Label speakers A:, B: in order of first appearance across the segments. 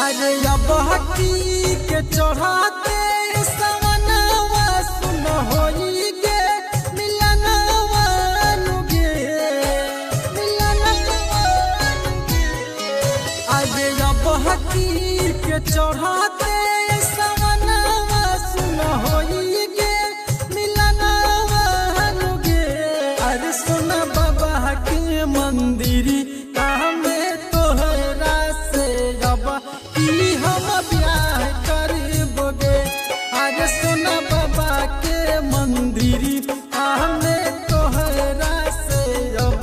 A: अरे अब हकी के चढ़ाते सवनवा सुन होई गे मिलनवा नुगे मिलनवा नुगे। अरे अब हकी के चढ़ाते सवनवा सुन होई गे मिलनवा नुगे। अरे सुन बाबा के मंदिरी हम ब्याह करबोगे। अरे सोना बाबा के मंदिरी हमें तोहरा से अब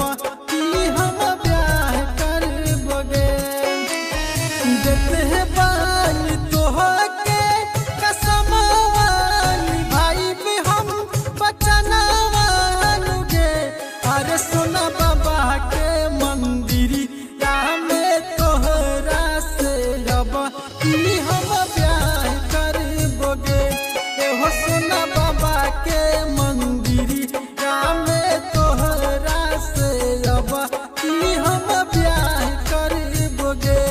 A: कि हम ब्याह करबोगे। देते हैं बाल तोहर के कसमवा निभाई भी हम बचनवा नुगे। अरे सोना बाबा के मंदिरी हमें तोहरा से अब कि हम ब्याह करबोगे। एहो सोना बाबा के मंदिरी में तोहरा से अब कि हम ब्याह करबोगे।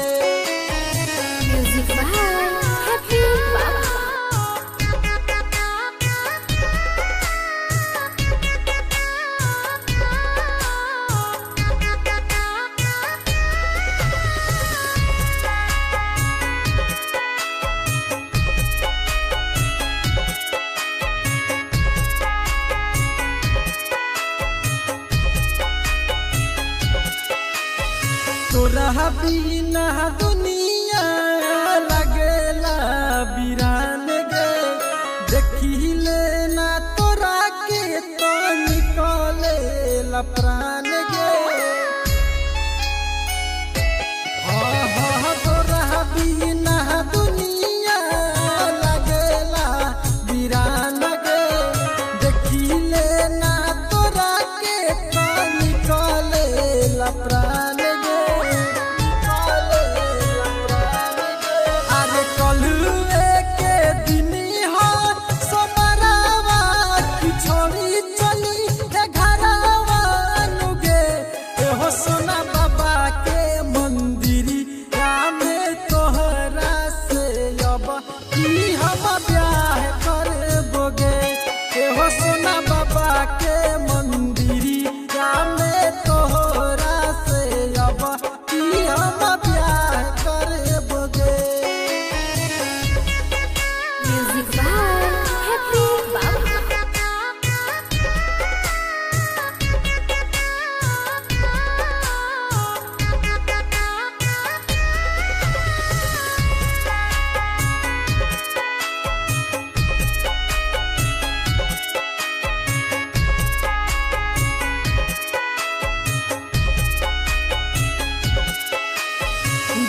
A: तोरा बिना दुनिया लगेला वीरान गे। देखी लेना तोरा के तो निकलेला प्राण गे। तोरा बिना दुनिया लगेला वीरान गे। देखी लेना तोरा के तो निकलेला प्राण गे। सोना बाबा के मंदिरी में तोहरा से अब कि हम ब्याह करबोगे। एहो सोना बाबा के मंदिरी में तोहरा से अब कि हम ब्याह करबोगे।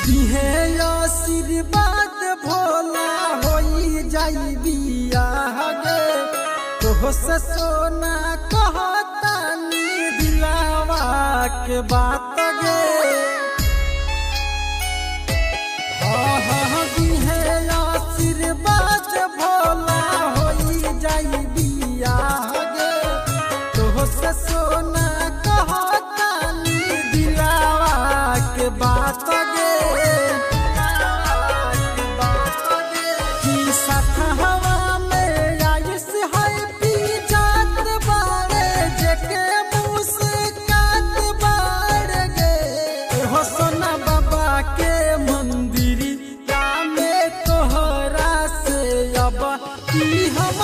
A: दिहे आशीर्वाद भोला होई जाई बियाह गे। तोह से सोना कहतानी दिलावा के बात गे। दिहे आशीर्वाद भोला होई जाई बियाह गे। तोह से सोना कहतानी दिलावा के बात गे। सोना बाबा के मंदिरी में तोहरा से अब कि हम